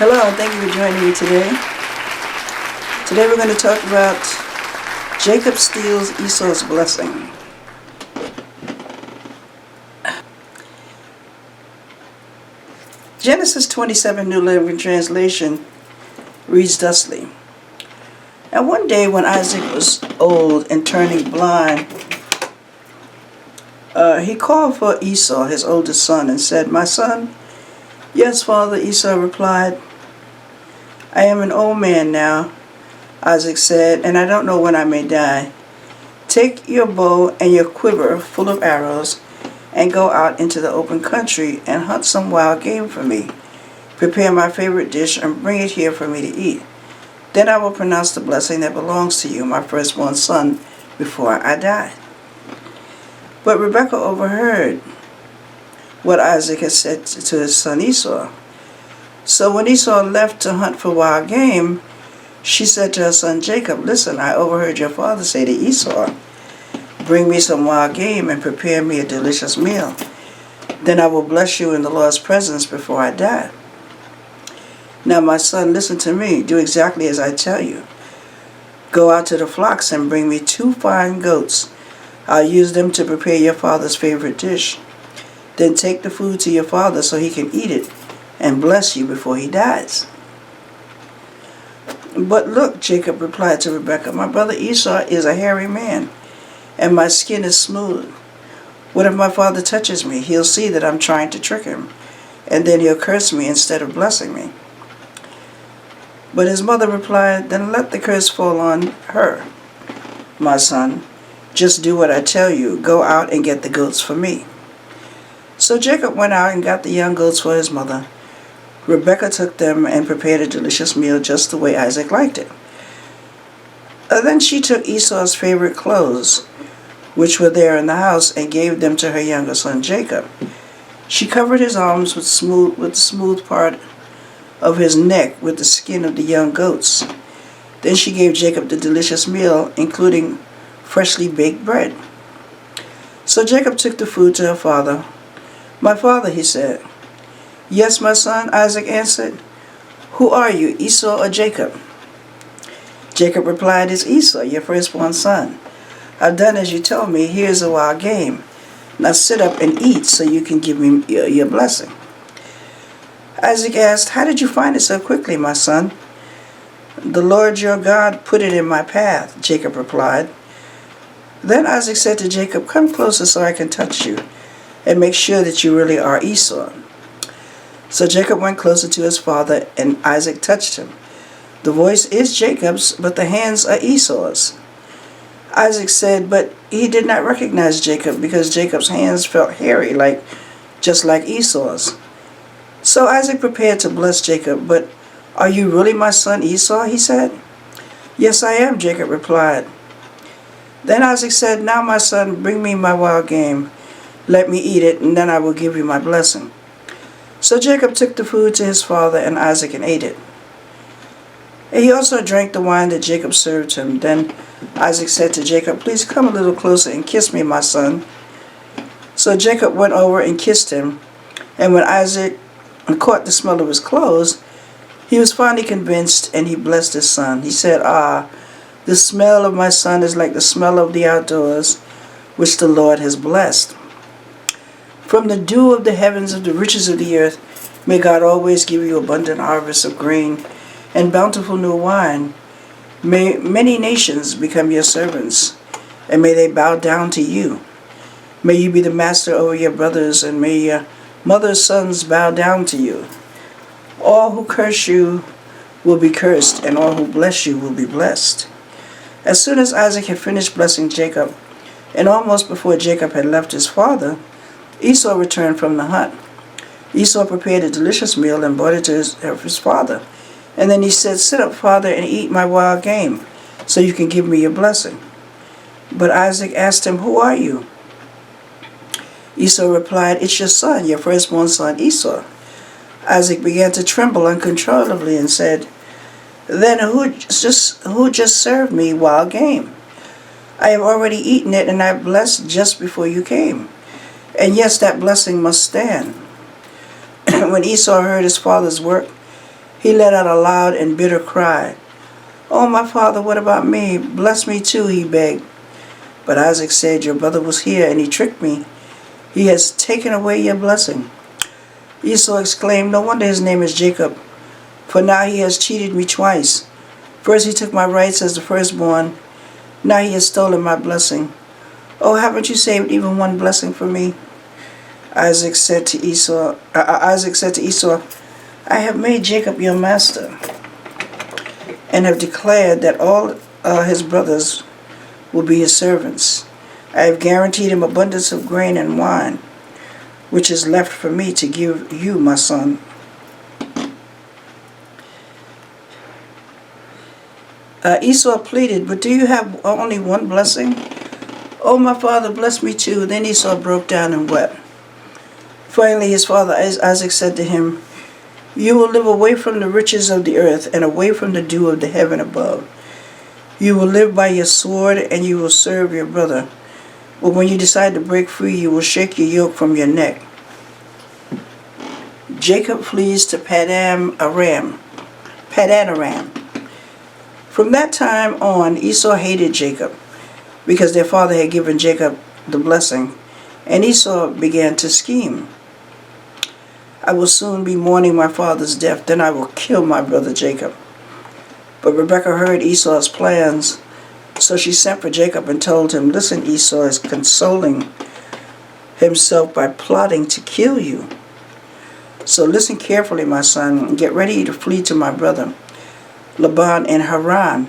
Hello, and thank you for joining me today. Today we're going to talk about Jacob steals Esau's blessing. Genesis 27 New Living Translation reads thusly. And one day when Isaac was old and turning blind, he called for Esau, his oldest son, and said, "My son." "Yes, father," Esau replied. "I am an old man now," Isaac said, "and I don't know when I may die. Take your bow and your quiver full of arrows and go out into the open country and hunt some wild game for me. Prepare my favorite dish and bring it here for me to eat. Then I will pronounce the blessing that belongs to you, my firstborn son, before I die." But Rebekah overheard what Isaac had said to his son Esau. So when Esau left to hunt for wild game, she said to her son Jacob, "Listen, I overheard your father say to Esau, 'Bring me some wild game and prepare me a delicious meal. Then I will bless you in the Lord's presence before I die.' Now my son, listen to me. Do exactly as I tell you. Go out to the flocks and bring me 2 fine goats. I'll use them to prepare your father's favorite dish. Then take the food to your father so he can eat it and bless you before he dies." "But look," Jacob replied to Rebekah, "my brother Esau is a hairy man, and my skin is smooth. What if my father touches me? He'll see that I'm trying to trick him, and then he'll curse me instead of blessing me." But his mother replied, "Then let the curse fall on her, my son. Just do what I tell you. Go out and get the goats for me." So Jacob went out and got the young goats for his mother. Rebekah took them and prepared a delicious meal just the way Isaac liked it. Then she took Esau's favorite clothes, which were there in the house, and gave them to her younger son Jacob. She covered his arms with the smooth part of his neck with the skin of the young goats. Then she gave Jacob the delicious meal, including freshly baked bread. So Jacob took the food to her father. "My father," he said. "Yes, my son," Isaac answered. "Who are you, Esau or Jacob?" Jacob replied, "It's Esau, your firstborn son. I've done as you told me. Here's a wild game. Now sit up and eat so you can give me your blessing." Isaac asked, "How did you find it so quickly, my son?" "The Lord your God put it in my path," Jacob replied. Then Isaac said to Jacob, "Come closer so I can touch you and make sure that you really are Esau." So Jacob went closer to his father, and Isaac touched him. The voice is Jacob's, but the hands are Esau's. Isaac said, but he did not recognize Jacob because Jacob's hands felt hairy, just like Esau's. So Isaac prepared to bless Jacob. "But are you really my son Esau?" he said. "Yes, I am," Jacob replied. Then Isaac said, "Now, my son, bring me my wild game. Let me eat it, and then I will give you my blessing." So Jacob took the food to his father and Isaac and ate it. And he also drank the wine that Jacob served him. Then Isaac said to Jacob, "Please come a little closer and kiss me, my son." So Jacob went over and kissed him. And when Isaac caught the smell of his clothes, he was finally convinced, and he blessed his son. He said, "Ah, the smell of my son is like the smell of the outdoors, which the Lord has blessed. From the dew of the heavens, of the riches of the earth, may God always give you abundant harvests of grain and bountiful new wine. May many nations become your servants, and may they bow down to you. May you be the master over your brothers, and may your mother's sons bow down to you. All who curse you will be cursed, and all who bless you will be blessed. As soon as Isaac had finished blessing Jacob, and almost before Jacob had left his father, Esau returned from the hunt. Esau prepared a delicious meal and brought it to his father. And then he said, "Sit up, father, and eat my wild game, so you can give me your blessing." But Isaac asked him, "Who are you?" Esau replied, "It's your son, your firstborn son Esau." Isaac began to tremble uncontrollably and said, "Then who just served me wild game? I have already eaten it, and I blessed just before you came. And yes, that blessing must stand." When Esau heard his father's work, he let out a loud and bitter cry. "Oh, my father, what about me? Bless me too," he begged. But Isaac said, "Your brother was here, and he tricked me. He has taken away your blessing." Esau exclaimed, "No wonder his name is Jacob, for now he has cheated me twice. First he took my rights as the firstborn. Now he has stolen my blessing. Oh, haven't you saved even one blessing for me?" Isaac said to Esau, "I have made Jacob your master, and have declared that all his brothers will be his servants. I have guaranteed him abundance of grain and wine, which is left for me to give you, my son." Esau pleaded, "But do you have only one blessing? Oh, my father, bless me too." Then Esau broke down and wept. Finally, his father Isaac said to him, "You will live away from the riches of the earth and away from the dew of the heaven above. You will live by your sword and you will serve your brother. But when you decide to break free, you will shake your yoke from your neck." Jacob flees to Padan Aram. From that time on, Esau hated Jacob because their father had given Jacob the blessing, and Esau began to scheme. "I will soon be mourning my father's death, then I will kill my brother Jacob." But Rebekah heard Esau's plans, so she sent for Jacob and told him, "Listen, Esau is consoling himself by plotting to kill you. So listen carefully, my son, and get ready to flee to my brother Laban in Haran.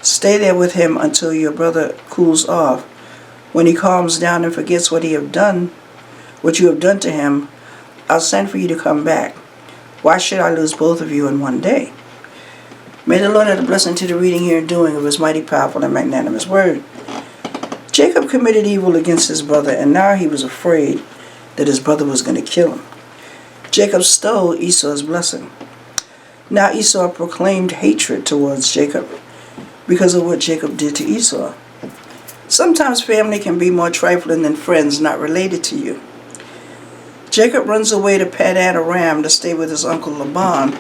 Stay there with him until your brother cools off. When he calms down and forgets what you have done to him, I'll send for you to come back. Why should I lose both of you in one day?" May the Lord add a blessing to the reading, here, and doing of his mighty, powerful, and magnanimous word. Jacob committed evil against his brother, and now he was afraid that his brother was going to kill him. Jacob stole Esau's blessing. Now Esau proclaimed hatred towards Jacob because of what Jacob did to Esau. Sometimes family can be more trifling than friends not related to you. Jacob runs away to Padan Aram to stay with his uncle Laban,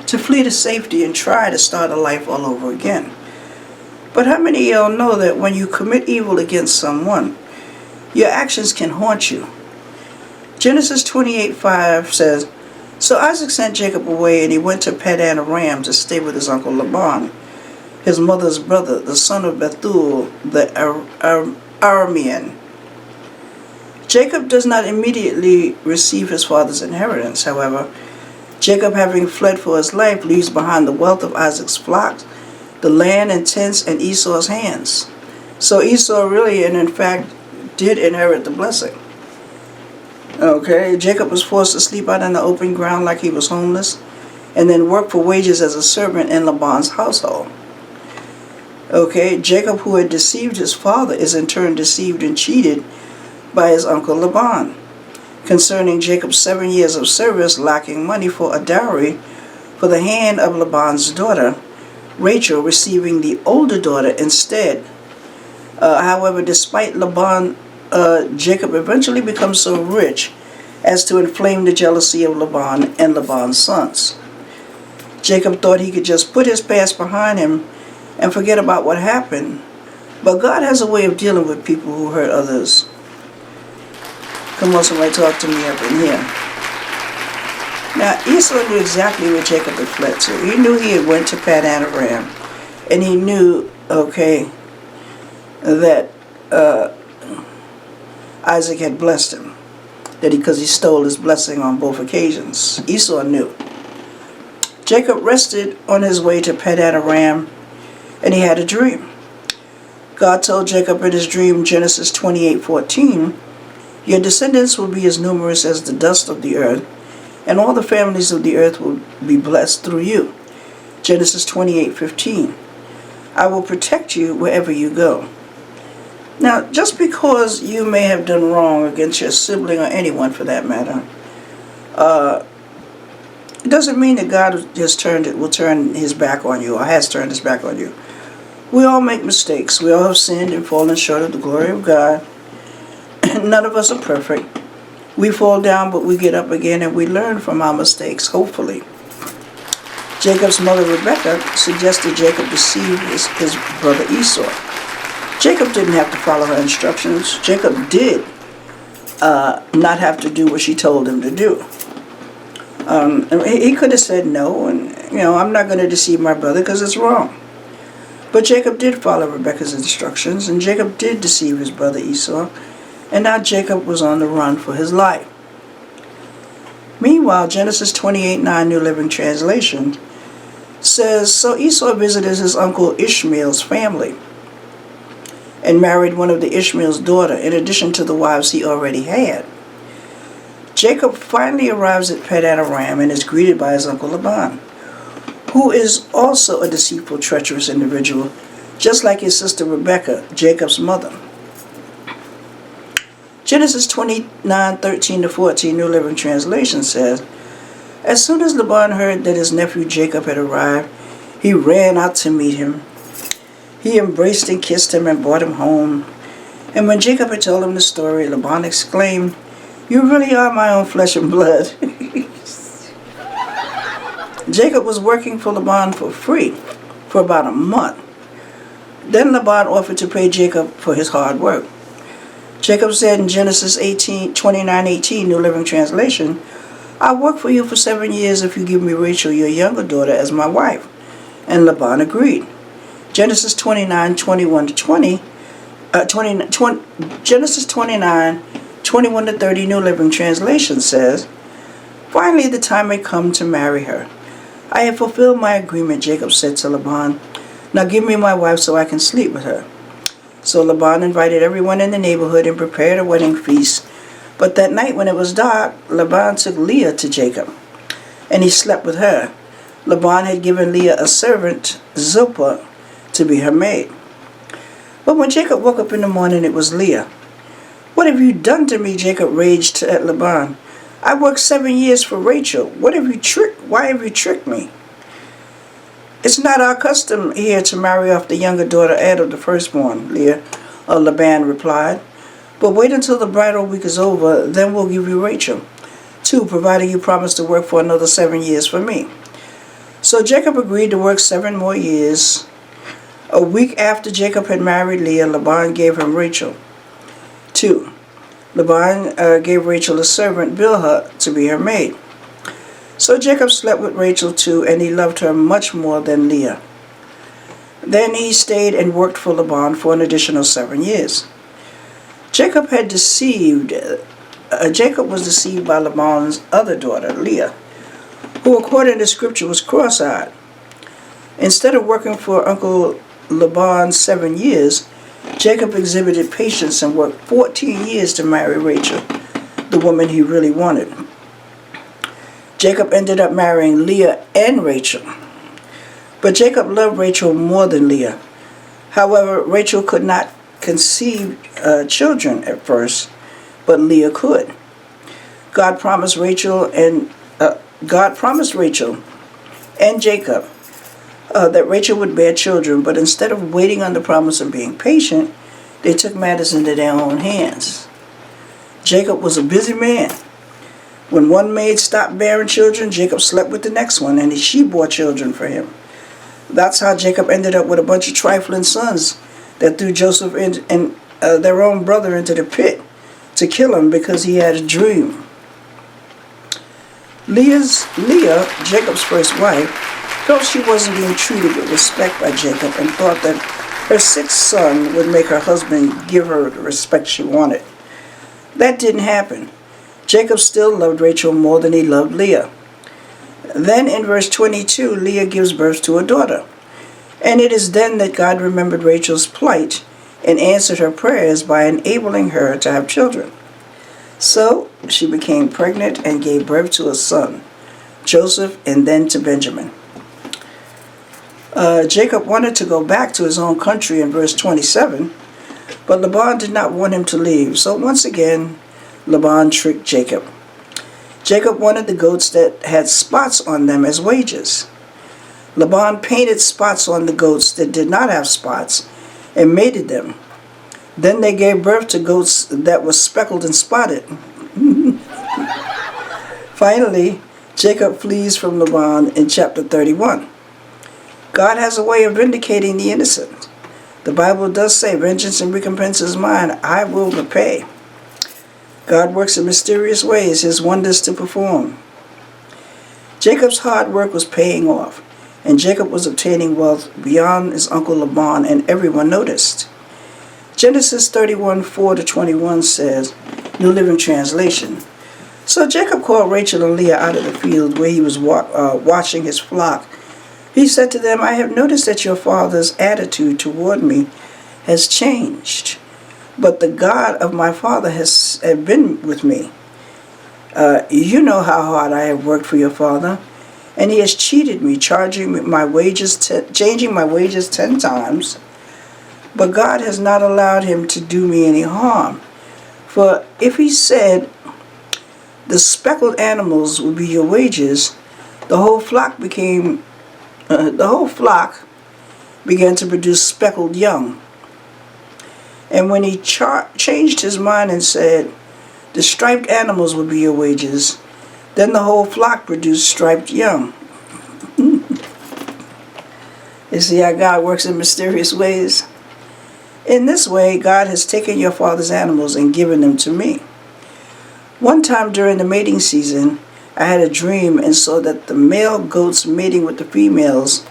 to flee to safety and try to start a life all over again. But how many of y'all know that when you commit evil against someone, your actions can haunt you? Genesis 28:5 says, "So Isaac sent Jacob away, and he went to Padan Aram to stay with his uncle Laban, his mother's brother, the son of Bethuel the Aramean." Jacob does not immediately receive his father's inheritance. However, Jacob, having fled for his life, leaves behind the wealth of Isaac's flocks, the land and tents in Esau's hands. So Esau really and in fact did inherit the blessing. Okay, Jacob was forced to sleep out in the open ground like he was homeless, and then work for wages as a servant in Laban's household. Okay, Jacob, who had deceived his father, is in turn deceived and cheated by his uncle Laban concerning Jacob's 7 years of service, lacking money for a dowry for the hand of Laban's daughter, Rachel receiving the older daughter instead. However, despite Laban, Jacob eventually becomes so rich as to inflame the jealousy of Laban and Laban's sons. Jacob thought he could just put his past behind him and forget about what happened, but God has a way of dealing with people who hurt others. Come on, somebody talk to me up in here. Now, Esau knew exactly where Jacob had fled to. He knew he had went to Padan Aram, and he knew, that Isaac had blessed him, because he stole his blessing on both occasions. Esau knew. Jacob rested on his way to Padan Aram, and he had a dream. God told Jacob in his dream, Genesis 28:14, your descendants will be as numerous as the dust of the earth, and all the families of the earth will be blessed through you. Genesis 28:15. I will protect you wherever you go. Now, just because you may have done wrong against your sibling or anyone for that matter, it doesn't mean that God will turn his back on you or has turned his back on you. We all make mistakes. We all have sinned and fallen short of the glory of God. None of us are perfect. We fall down, but we get up again and we learn from our mistakes, hopefully. Jacob's mother, Rebekah, suggested Jacob deceive his brother Esau. Jacob didn't have to follow her instructions. Jacob did not have to do what she told him to do. He could have said no, and I'm not going to deceive my brother because it's wrong. But Jacob did follow Rebekah's instructions, and Jacob did deceive his brother Esau, and now Jacob was on the run for his life. Meanwhile, Genesis 28:9 New Living Translation says, so Esau visited his uncle Ishmael's family and married one of the Ishmael's daughter in addition to the wives he already had. Jacob finally arrives at Padan Aram and is greeted by his uncle Laban, who is also a deceitful, treacherous individual, just like his sister Rebekah, Jacob's mother. Genesis 29:13-14 New Living Translation says, as soon as Laban heard that his nephew Jacob had arrived, he ran out to meet him. He embraced and kissed him and brought him home. And when Jacob had told him the story, Laban exclaimed, you really are my own flesh and blood. Jacob was working for Laban for free for about a month. Then Laban offered to pay Jacob for his hard work. Jacob said in Genesis 29:18 New Living Translation, I'll work for you for 7 years if you give me Rachel, your younger daughter, as my wife. And Laban agreed. Genesis 29:21-20, Genesis 29:21-30 New Living Translation says, finally the time had come to marry her. I have fulfilled my agreement, Jacob said to Laban. Now give me my wife so I can sleep with her. So Laban invited everyone in the neighborhood and prepared a wedding feast. But that night when it was dark, Laban took Leah to Jacob, and he slept with her. Laban had given Leah a servant, Zilpah, to be her maid. But when Jacob woke up in the morning, it was Leah. What have you done to me? Jacob raged at Laban. I worked 7 years for Rachel. Why have you tricked me? It's not our custom here to marry off the younger daughter of the firstborn, Laban replied. But wait until the bridal week is over, then we'll give you Rachel, too, providing you promise to work for another 7 years for me. So Jacob agreed to work 7 more years. A week after Jacob had married Leah, Laban gave him Rachel. 2. Laban gave Rachel a servant, Bilhah, to be her maid. So Jacob slept with Rachel too, and he loved her much more than Leah. Then he stayed and worked for Laban for an additional 7 years. Jacob was deceived by Laban's other daughter, Leah, who according to scripture was cross-eyed. Instead of working for Uncle Laban 7 years, Jacob exhibited patience and worked 14 years to marry Rachel, the woman he really wanted. Jacob ended up marrying Leah and Rachel. But Jacob loved Rachel more than Leah. However, Rachel could not conceive children at first, but Leah could. God promised Rachel and Jacob that Rachel would bear children, but instead of waiting on the promise and being patient, they took matters into their own hands. Jacob was a busy man. When one maid stopped bearing children, Jacob slept with the next one, and she bore children for him. That's how Jacob ended up with a bunch of trifling sons that threw Joseph and their own brother into the pit to kill him because he had a dream. Leah, Jacob's first wife, felt she wasn't being treated with respect by Jacob and thought that her 6th son would make her husband give her the respect she wanted. That didn't happen. Jacob still loved Rachel more than he loved Leah. Then in verse 22, Leah gives birth to a daughter. And it is then that God remembered Rachel's plight and answered her prayers by enabling her to have children. So she became pregnant and gave birth to a son, Joseph, and then to Benjamin. Jacob wanted to go back to his own country in verse 27, but Laban did not want him to leave. So once again, Laban tricked Jacob. Jacob wanted the goats that had spots on them as wages. Laban painted spots on the goats that did not have spots and mated them. Then they gave birth to goats that were speckled and spotted. Finally, Jacob flees from Laban in chapter 31. God has a way of vindicating the innocent. The Bible does say, "Vengeance and recompense is mine, I will repay." God works in mysterious ways, his wonders to perform. Jacob's hard work was paying off, and Jacob was obtaining wealth beyond his uncle Laban, and everyone noticed. Genesis 31, 4-21 says, New Living Translation, "So Jacob called Rachel and Leah out of the field where he was watching his flock. He said to them, 'I have noticed that your father's attitude toward me has changed, but the God of my father has been with me. You know how hard I have worked for your father, and he has cheated me, changing my wages 10 times. But God has not allowed him to do me any harm. For if he said, the speckled animals will be your wages, the whole flock began to produce speckled young. And when he changed his mind and said, the striped animals will be your wages, then the whole flock produced striped young.'" You see how God works in mysterious ways? "In this way, God has taken your father's animals and given them to me. One time during the mating season, I had a dream and saw that the male goats mating with the females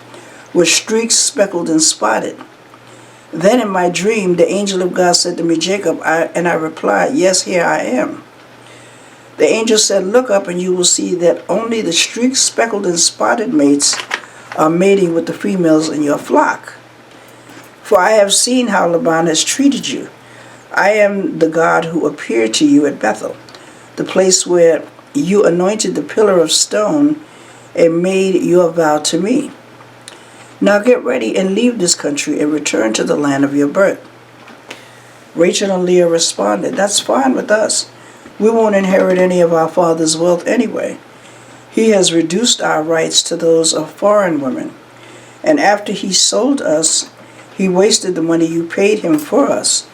were streaked, speckled, and spotted. Then in my dream, the angel of God said to me, 'Jacob,' and I replied, 'Yes, here I am.' The angel said, 'Look up and you will see that only the streaked, speckled, and spotted mates are mating with the females in your flock. For I have seen how Laban has treated you. I am the God who appeared to you at Bethel, the place where you anointed the pillar of stone and made your vow to me. Now get ready and leave this country and return to the land of your birth.' Rachel and Leah responded, 'That's fine with us. We won't inherit any of our father's wealth anyway. He has reduced our rights to those of foreign women. And after he sold us, he wasted the money you paid him for us.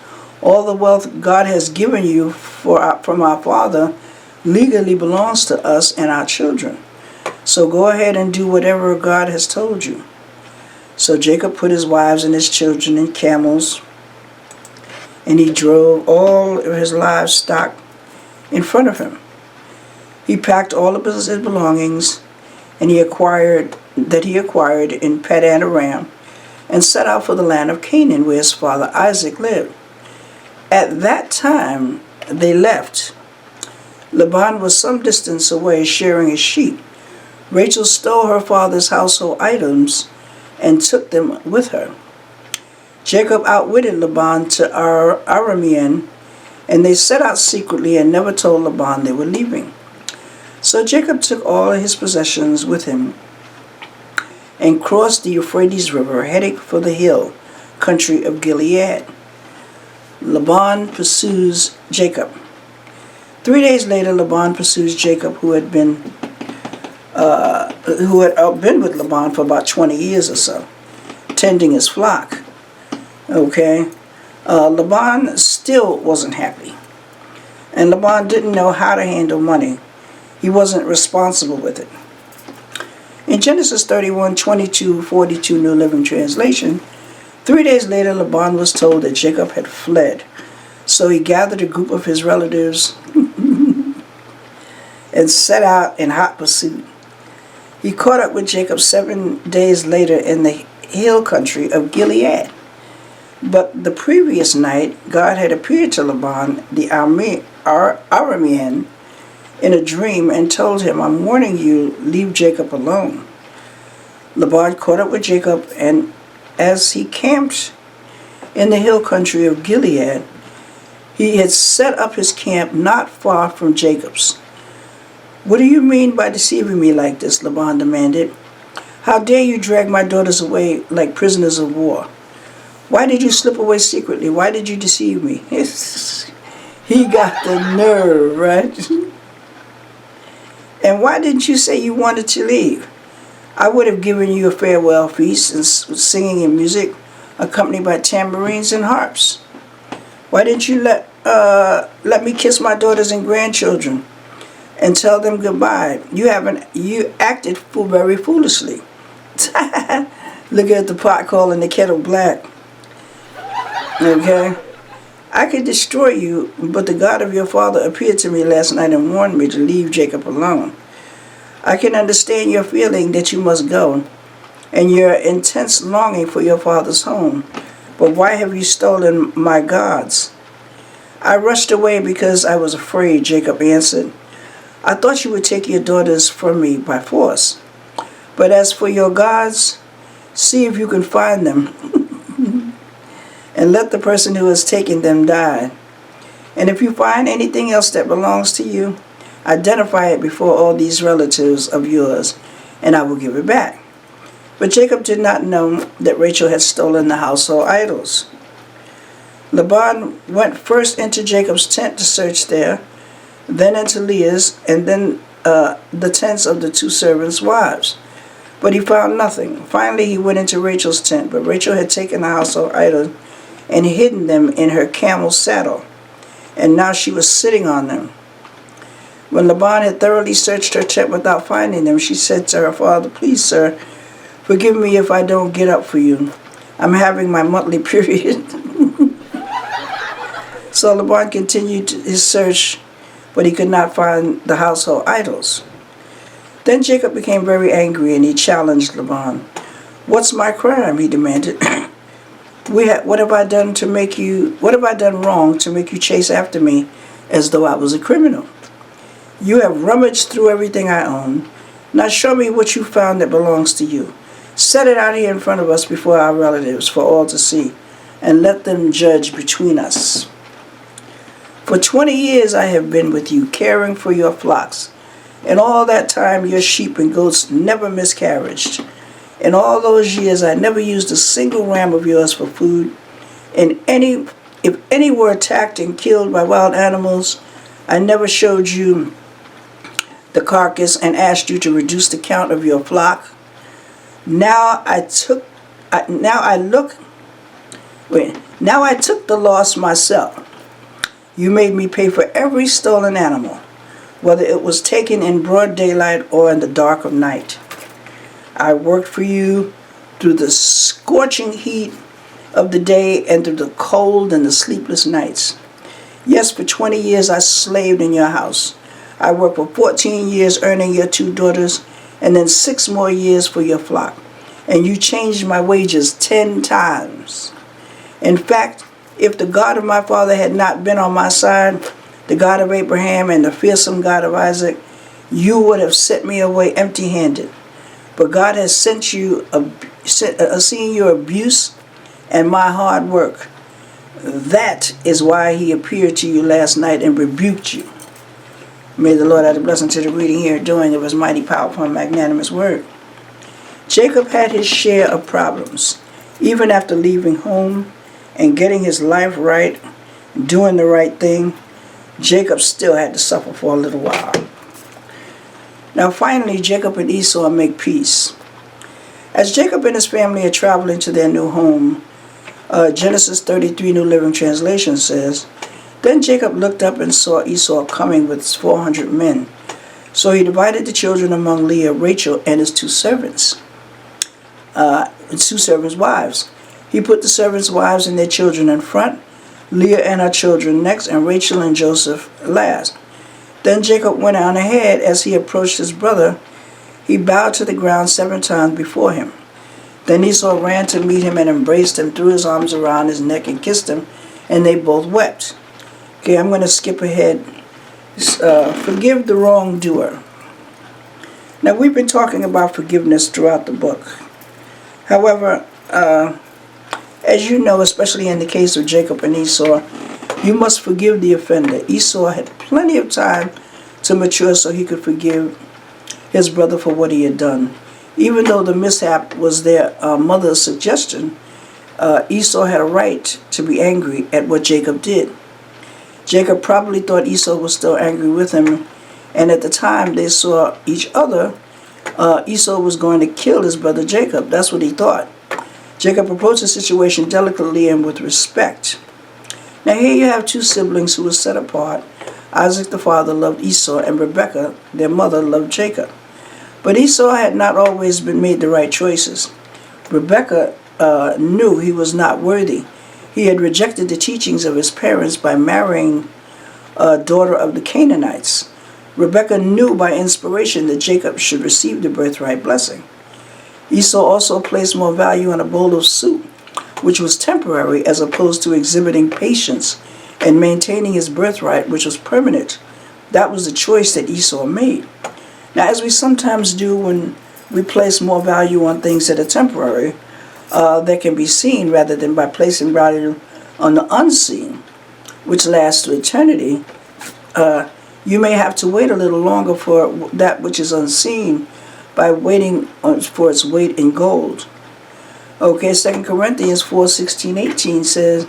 All the wealth God has given you from our father legally belongs to us and our children. So go ahead and do whatever God has told you.' So Jacob put his wives and his children in camels, and he drove all of his livestock in front of him. He packed all of his belongings and he acquired in Padan Aram and set out for the land of Canaan, where his father Isaac lived. At that time they left. Laban was some distance away shearing his sheep. Rachel stole her father's household items and took them with her. Jacob outwitted Laban to Aramean, and they set out secretly and never told Laban they were leaving. So Jacob took all his possessions with him and crossed the Euphrates River, heading for the hill country of Gilead. Laban pursues Jacob. 3 days later, Laban pursues Jacob, who had been with Laban for about 20 years or so, tending his flock. Okay, Laban still wasn't happy, and Laban didn't know how to handle money. He wasn't responsible with it. In Genesis 31, 22, 42 New Living Translation, 3 days later Laban was told that Jacob had fled. So he gathered a group of his relatives and set out in hot pursuit. He caught up with Jacob 7 days later in the hill country of Gilead. But the previous night, God had appeared to Laban, the Aramean, in a dream and told him, "I'm warning you, leave Jacob alone." Laban caught up with Jacob, and as he camped in the hill country of Gilead. He had set up his camp not far from Jacob's. "What do you mean by deceiving me like this?" Laban demanded. "How dare you drag my daughters away like prisoners of war? Why did you slip away secretly? Why did you deceive me?" He got the nerve, right? "And why didn't you say you wanted to leave? I would have given you a farewell feast and singing and music accompanied by tambourines and harps. Why didn't you let me kiss my daughters and grandchildren and tell them goodbye? You acted very foolishly." Look at the pot calling the kettle black. Okay? "I could destroy you, but the God of your father appeared to me last night and warned me to leave Jacob alone. I can understand your feeling that you must go and your intense longing for your father's home. But why have you stolen my gods?" "I rushed away because I was afraid," Jacob answered. "I thought you would take your daughters from me by force. But as for your gods, see if you can find them and let the person who has taken them die. And if you find anything else that belongs to you, identify it before all these relatives of yours, and I will give it back." But Jacob did not know that Rachel had stolen the household idols. Laban went first into Jacob's tent to search there, then into Leah's, and then the tents of the two servants' wives. But he found nothing. Finally, he went into Rachel's tent, but Rachel had taken the household idols and hidden them in her camel's saddle, and now she was sitting on them. When Laban had thoroughly searched her tent without finding them, she said to her father, "Please, sir, forgive me if I don't get up for you. I'm having my monthly period." So Laban continued his search, but he could not find the household idols. Then Jacob became very angry and he challenged Laban. "What's my crime?" he demanded. What have I done wrong to make you chase after me as though I was a criminal? You have rummaged through everything I own. Now show me what you found that belongs to you. Set it out here in front of us before our relatives for all to see, and let them judge between us. For 20 years I have been with you, caring for your flocks. In all that time your sheep and goats never miscarried. In all those years I never used a single ram of yours for food. If any were attacked and killed by wild animals, I never showed you the carcass and asked you to reduce the count of your flock. Now I took the loss myself. You made me pay for every stolen animal, whether it was taken in broad daylight or in the dark of night. I worked for you through the scorching heat of the day and through the cold and the sleepless nights. Yes, for 20 years I slaved in your house. I worked for 14 years earning your 2 daughters, and then 6 more years for your flock. And you changed my wages 10 times. In fact, if the God of my father had not been on my side, the God of Abraham and the fearsome God of Isaac, you would have sent me away empty-handed. But God has seen your abuse and my hard work. That is why he appeared to you last night and rebuked you. May the Lord add a blessing to the reading here and doing of his mighty, powerful, and magnanimous word. Jacob had his share of problems. Even after leaving home and getting his life right, doing the right thing, Jacob still had to suffer for a little while. Now finally, Jacob and Esau make peace. As Jacob and his family are traveling to their new home, Genesis 33 New Living Translation says, "Then Jacob looked up and saw Esau coming with 400 men. So he divided the children among Leah, Rachel, and his 2 servants' wives. He put the servants' wives and their children in front, Leah and her children next, and Rachel and Joseph last. Then Jacob went on ahead. As he approached his brother, he bowed to the ground 7 times before him. Then Esau ran to meet him and embraced him, threw his arms around his neck and kissed him, and they both wept." Okay, I'm going to skip ahead. Forgive the wrongdoer. Now, we've been talking about forgiveness throughout the book. However, As you know, especially in the case of Jacob and Esau, you must forgive the offender. Esau had plenty of time to mature so he could forgive his brother for what he had done. Even though the mishap was their mother's suggestion, Esau had a right to be angry at what Jacob did. Jacob probably thought Esau was still angry with him, and at the time they saw each other, Esau was going to kill his brother Jacob. That's what he thought. Jacob approached the situation delicately and with respect. Now here you have two siblings who were set apart. Isaac the father loved Esau, and Rebekah, their mother, loved Jacob. But Esau had not always been made the right choices. Rebekah knew he was not worthy. He had rejected the teachings of his parents by marrying a daughter of the Canaanites. Rebekah knew by inspiration that Jacob should receive the birthright blessing. Esau also placed more value on a bowl of soup, which was temporary, as opposed to exhibiting patience and maintaining his birthright, which was permanent. That was the choice that Esau made. Now, as we sometimes do when we place more value on things that are temporary, that can be seen rather than by placing value on the unseen, which lasts to eternity, you may have to wait a little longer for that which is unseen by waiting for its weight in gold. Okay, 2 Corinthians 4:16-18 says,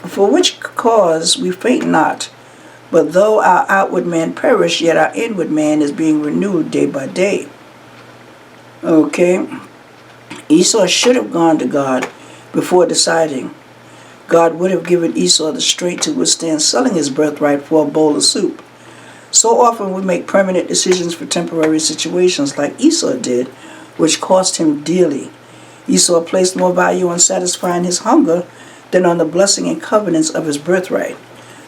for which cause we faint not, but though our outward man perish, yet our inward man is being renewed day by day. Okay, Esau should have gone to God before deciding. God would have given Esau the strength to withstand selling his birthright for a bowl of soup. So often we make permanent decisions for temporary situations like Esau did, which cost him dearly. Esau placed more value on satisfying his hunger than on the blessing and covenants of his birthright,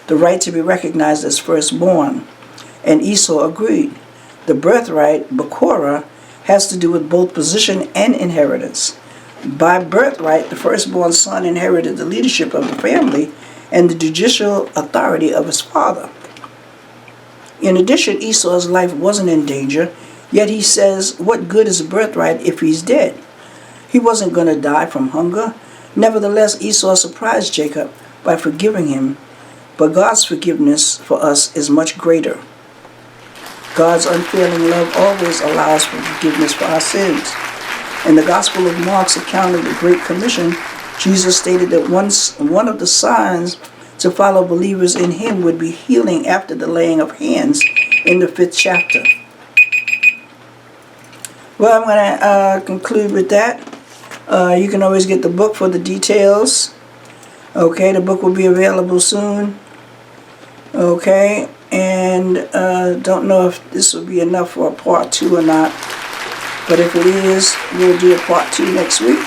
the right to be recognized as firstborn. And Esau agreed. The birthright, Bakora, has to do with both position and inheritance. By birthright, the firstborn son inherited the leadership of the family and the judicial authority of his father. In addition, Esau's life wasn't in danger, yet he says, what good is a birthright if he's dead? He wasn't going to die from hunger. Nevertheless, Esau surprised Jacob by forgiving him, but God's forgiveness for us is much greater. God's unfailing love always allows for forgiveness for our sins. In the Gospel of Mark's account of the Great Commission, Jesus stated that one of the signs to follow believers in him would be healing after the laying of hands in the 5th chapter. Well, I'm going to conclude with that. You can always get the book for the details. Okay, the book will be available soon. Okay, and don't know if this will be enough for a part 2 or not. But if it is, we'll do a part 2 next week.